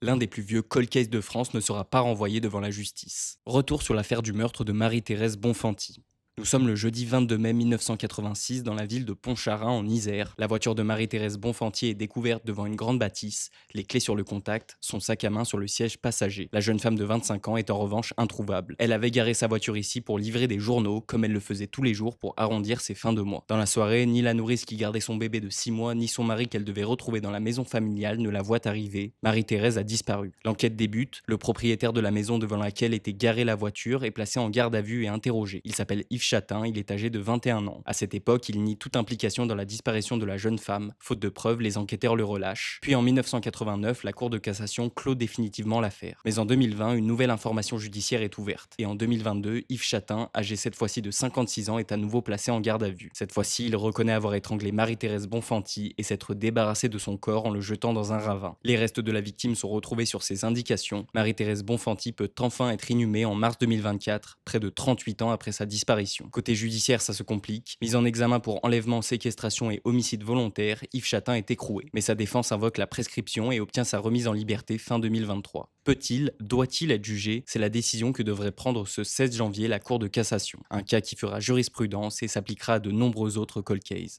L'un des plus vieux cold cases de France ne sera pas renvoyé devant la justice. Retour sur l'affaire du meurtre de Marie-Thérèse Bonfanti. Nous sommes le jeudi 22 mai 1986 dans la ville de Pontcharrat en Isère. La voiture de Marie-Thérèse Bonfanti est découverte devant une grande bâtisse, les clés sur le contact, son sac à main sur le siège passager. La jeune femme de 25 ans est en revanche introuvable. Elle avait garé sa voiture ici pour livrer des journaux, comme elle le faisait tous les jours pour arrondir ses fins de mois. Dans la soirée, ni la nourrice qui gardait son bébé de 6 mois, ni son mari qu'elle devait retrouver dans la maison familiale ne la voient arriver. Marie-Thérèse a disparu. L'enquête débute. Le propriétaire de la maison devant laquelle était garée la voiture est placé en garde à vue et interrogé. Il s'appelle Yves Chatin, il est âgé de 21 ans. À cette époque, il nie toute implication dans la disparition de la jeune femme. Faute de preuves, les enquêteurs le relâchent. Puis en 1989, la Cour de cassation clôt définitivement l'affaire. Mais en 2020, une nouvelle information judiciaire est ouverte. Et en 2022, Yves Chatin, âgé cette fois-ci de 56 ans, est à nouveau placé en garde à vue. Cette fois-ci, il reconnaît avoir étranglé Marie-Thérèse Bonfanti et s'être débarrassé de son corps en le jetant dans un ravin. Les restes de la victime sont retrouvés sur ses indications. Marie-Thérèse Bonfanti peut enfin être inhumée en mars 2024, près de 38 ans après sa disparition. Côté judiciaire, ça se complique. Mis en examen pour enlèvement, séquestration et homicide volontaire, Yves Chatin est écroué. Mais sa défense invoque la prescription et obtient sa remise en liberté fin 2023. Peut-il, doit-il être jugé? C'est la décision que devrait prendre ce 16 janvier la Cour de cassation. Un cas qui fera jurisprudence et s'appliquera à de nombreux autres cold cases.